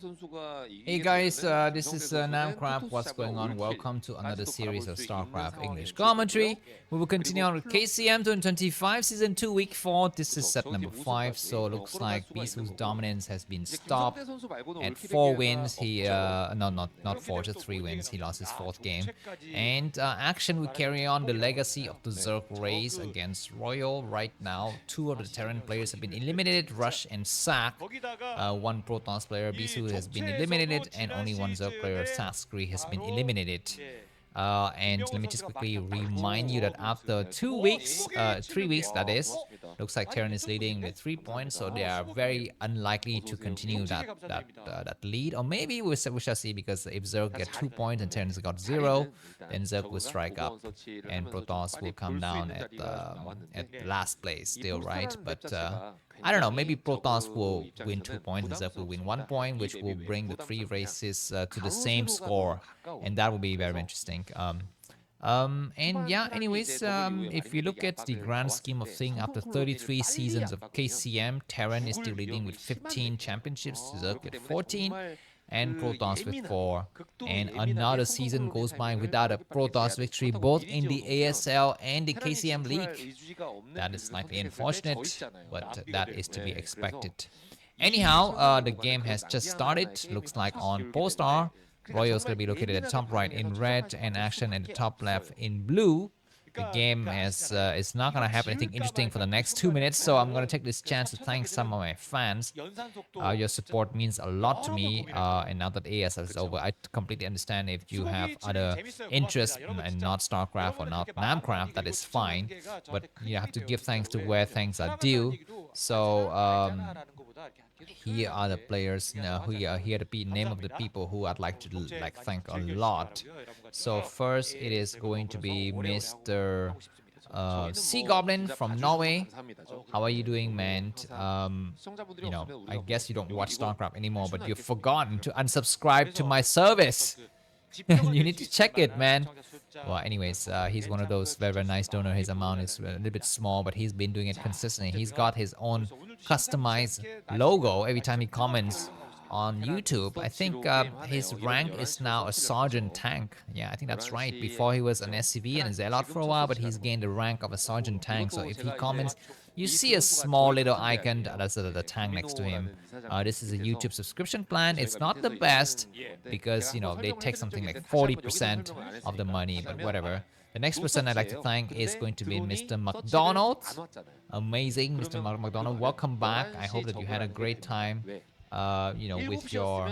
Hey guys, this is Namkraft. What's going on? Welcome to another series of Starcraft English commentary. We will continue on with KCM 2025 Season 2 Week 4. This is set number 5, so it looks like Bisu's dominance has been stopped at 4 wins. He, no, not 4, just 3 wins. He lost his 4th game. And action will carry on the legacy of the Zerg race against Royal. Right now, 2 of the Terran players have been eliminated, Rush and Sack. 1 Protoss player, Bisu, has been eliminated, and only 1 Zerg player, Saskri, has been eliminated. And let me just quickly remind you that after 2 weeks, 3 weeks that is, looks like Terran is leading with 3 points, so they are very unlikely to continue that lead. Or maybe we shall see, because if Zerg get 2 points and Terran has got 0, then Zerg will strike up and Protoss will come down at last place still, right? But I don't know, maybe Protoss will win 2 points and Zerg will win 1 point, which will bring the 3 races to the same score, and that will be very interesting. And yeah, anyways, if you look at the grand scheme of things, after 33 seasons of KCM, Terran is still leading with 15 championships, Zerg with 14, and Protoss with 4. And another season goes by without a Protoss victory, both in the ASL and the KCM League. That is slightly unfortunate, but that is to be expected. Anyhow, the game has just started. Looks like on Polestar, Royal's going to be located at the top right in red, and action at the top left in blue. The game is not going to have anything interesting for the next 2 minutes, so I'm going to take this chance to thank some of my fans. Your support means a lot to me, and now that ASL is over, I completely understand if you have other interests and not Starcraft or not Namkraft, that is fine, but you have to give thanks to where thanks are due. So here are the players, here are the name of the people who I'd like to thank a lot. So first it is going to be Mr. Sea Goblin from Norway. How are you doing, man? I guess you don't watch Starcraft anymore, but you've forgotten to unsubscribe to my service. You need to check it, man. Well, anyways, he's one of those very, very nice donor. His amount is a little bit small, but he's been doing it consistently. He's got his own customized logo every time he comments on YouTube. I think his rank is now a sergeant tank. Yeah, I think that's right. Before he was an SCV and a Zealot for a while, but he's gained the rank of a sergeant tank. So if he comments, you see a small little icon, that's the tank next to him. This is a YouTube subscription plan. It's not the best because, they take something like 40% of the money, but whatever. The next person I'd like to thank is going to be Mr. McDonald. Amazing, Mr. McDonald. Welcome back. I hope that you had a great time. With your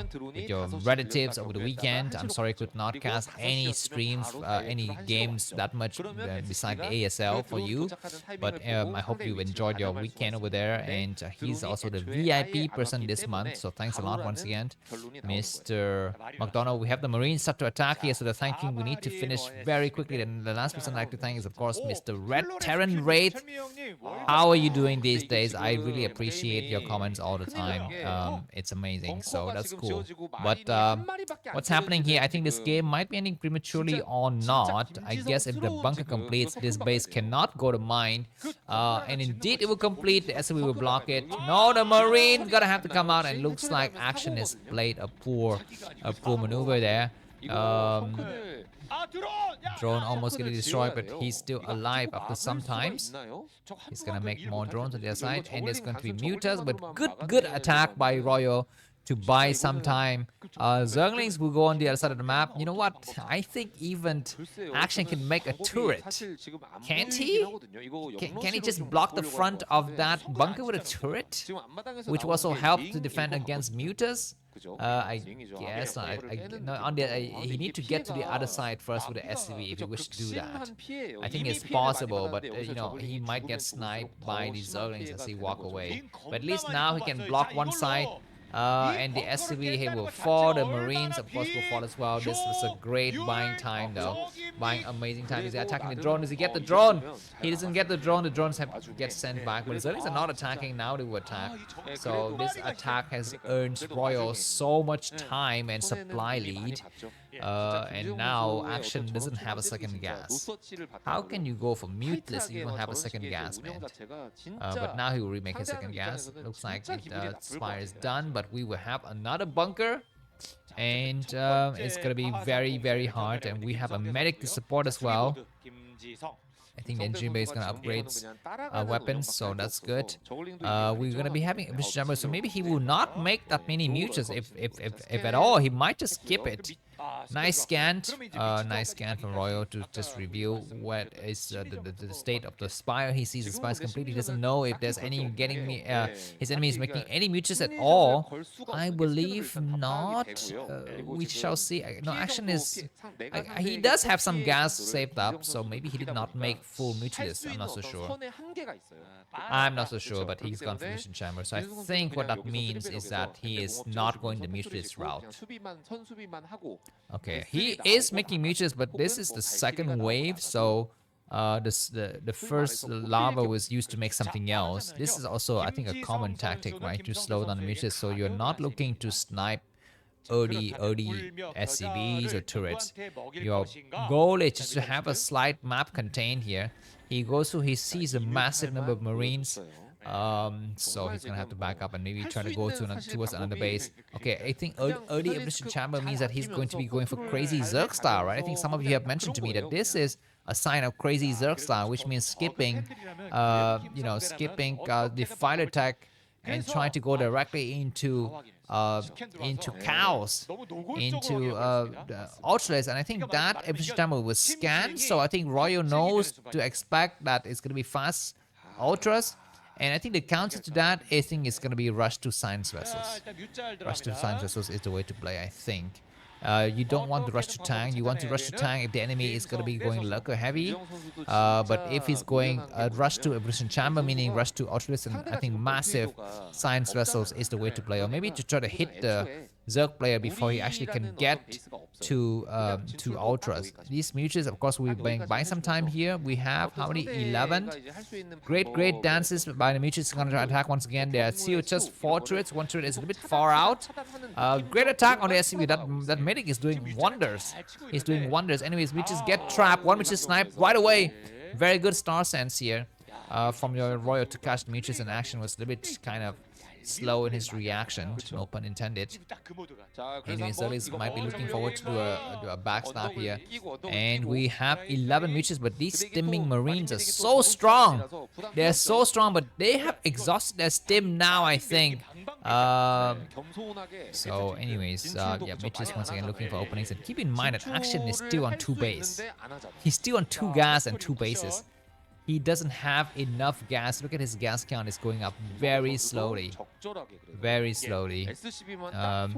relatives over the weekend. I'm sorry I could not cast any streams, any games that much beside the ASL for you, but I hope you enjoyed your weekend over there. And he's also the VIP person this month, so thanks a lot once again, Mr. McDonald. We have the Marines start to attack here, so the thanking we need to finish very quickly. Then the last person I'd like to thank is, of course, Mr. Red Terran Wraith. How are you doing these days? I really appreciate your comments all the time. It's amazing, so that's cool. But what's happening here? I think this game might be ending prematurely or not. I guess if the bunker completes, this base cannot go to mine. And indeed, it will complete. The SCV will block it. No, the Marine gonna have to come out, and looks like action has played a poor maneuver there. Drone almost getting destroyed, but he's still alive after some times. He's gonna make more drones on the other side, and there's going to be mutas, but good attack by Royal to buy some time. Zerglings will go on the other side of the map. You know what? I think even Action can make a turret. Can't he? Can he just block the front of that bunker with a turret? Which also helps to defend against mutas? I guess he need to get to the other side first with the SCV if he wishes to do that. I think it's possible, but he might get sniped by the Zerglings as he walk away. But at least now he can block one side. And the SCV he will fall. The Marines, of course, will fall as well. This was a great buying time, though. buying amazing time. He's attacking the drone. Does he get the drone? He doesn't get the drone. The drones get sent back. But the Zerglings are not attacking now. They will attack. So this attack has earned Royal so much time and supply lead. And now Action doesn't have a second gas. How can you go for muteless if you don't have a second gas, man? But now he will remake his second gas. Looks like Spire is done, but we will have another bunker. And it's gonna be very, very hard. And we have a medic to support as well. I think the engineer base is gonna upgrade weapons, so that's good. We're gonna be having a Bishop Jammer, so maybe he will not make that many mutants if at all. He might just skip it. Nice scan from Royal to just review what is the state of the Spire. He sees the Spire completely. He doesn't know if there's any his enemy is making any mutants at all. I believe not. We shall see. No, Action is. He does have some gas saved up, so maybe he did not make full mutilist. I'm not so sure. I'm not so sure, but he's gone for Mission Chamber. So I think what that means is that he is not going the mutilist route. Okay, he is making mutants, but this is the second wave, so the first lava was used to make something else. This is also, I think, a common tactic, right, to slow down the mutants, so you're not looking to snipe early SCVs or turrets. Your goal is just to have a slight map contained here. He goes through, he sees a massive number of Marines. So he's gonna have to back up and maybe try to go towards another base. Okay, I think early Evolution Chamber means that he's going to be going for crazy Zerg style, right? I think some of you have mentioned to me that this is a sign of crazy Zerg style, which means skipping, skipping the fire attack and trying to go directly into cows, into ultras, and I think that Evolution Chamber was scanned. So I think Royal knows to expect that it's gonna be fast ultras. And I think the counter to that, I think, is going to be rush to science vessels. Rush to science vessels is the way to play, I think. You don't want to rush to tank. You want to rush to tank if the enemy is going to be going lurker heavy. But if he's going rush to Evolution Chamber, meaning rush to Ultralis, and I think massive science vessels is the way to play. Or maybe to try to hit the Zerg player before he actually can get to Ultras. These mutants, of course, we'll be buying some time here. We have how many? 11. Great dances by the mutants. Going to attack once again. There are still just 4 turrets. One turret is a little bit far out. Great attack on the SCV. That medic is doing wonders. He's doing wonders. Anyways, mutants get trapped. One mutant sniped right away. Very good star sense here from your Royal to catch the mutants in action. Was a little bit kind of slow in his reaction, no pun intended. Anyways, Zerglings might be looking forward to do a backstab here. And we have 11 mutants, but these stimming Marines are so strong. They're so strong, but they have exhausted their stim now, I think. So anyways, yeah, mutants once again looking for openings. And keep in mind that Action is still on 2 base. He's still on 2 gas and 2 bases. He doesn't have enough gas. Look at his gas count is going up very slowly. Very slowly.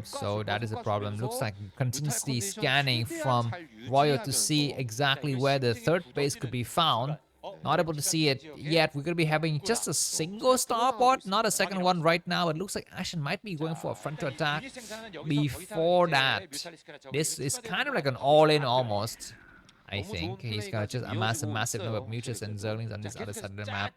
So that is a problem. Looks like continuously scanning from Royal to see exactly where the 3rd base could be found. Not able to see it yet. We're going to be having just a single starport, not a second one right now. It looks like Action might be going for a frontal attack before that. This is kind of like an all-in almost. I think he's gonna just amass a massive number of mutants and Zerglings on this other side of the map,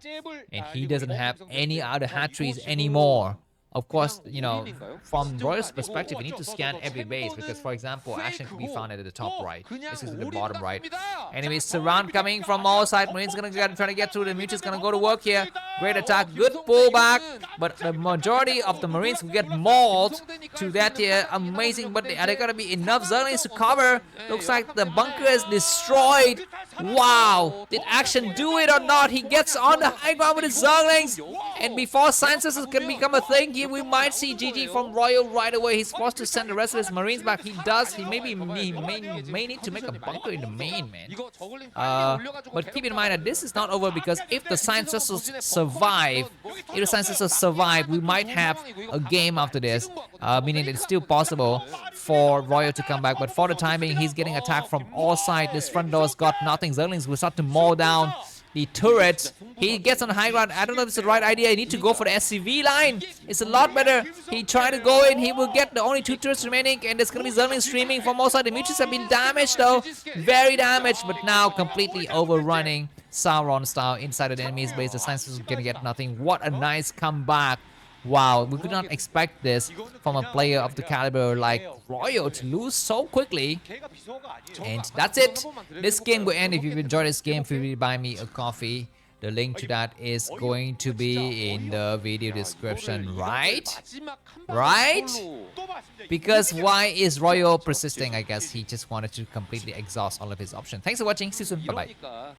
and he doesn't have any other hatcheries anymore. Of course, you know, from Royal's perspective, we need to scan every base because, for example, Action can be found at the top right. This is at the bottom right. Anyways, surround coming from all sides. Marine's gonna try to get through. The mutants gonna go to work here. Great attack, good pullback, but the majority of the Marines will get mauled to that here. Amazing, but are there gonna be enough Zerglings to cover? Looks like the bunker is destroyed. Wow, did Action do it or not? He gets on the high ground with his Zerglings, and before sciences can become a thing, we might see GG from Royal right away. He's forced to send the rest of his Marines back. He does. He may need to make a bunker in the main, man. But keep in mind that this is not over because if the science vessels survive, we might have a game after this, meaning that it's still possible for Royal to come back. But for the time being, he's getting attacked from all sides. This front door's got nothing. Zerglings will start to mow down the turret. He gets on high ground. I don't know if it's the right idea. I need to go for the SCV line. It's a lot better. He tried to go in. He will get the only 2 turrets remaining, and there's gonna be Zerg streaming from all sides. The Mutas have been damaged though, very damaged, but now completely overrunning Sauron style inside of the enemy's base. The Science is gonna get nothing. What a nice comeback. Wow, we could not expect this from a player of the caliber like Royal to lose so quickly. And that's it. This game will end. If you've enjoyed this game, feel free to buy me a coffee. The link to that is going to be in the video description, right? Right? Because why is Royal persisting? I guess he just wanted to completely exhaust all of his options. Thanks for watching. See you soon. Bye-bye.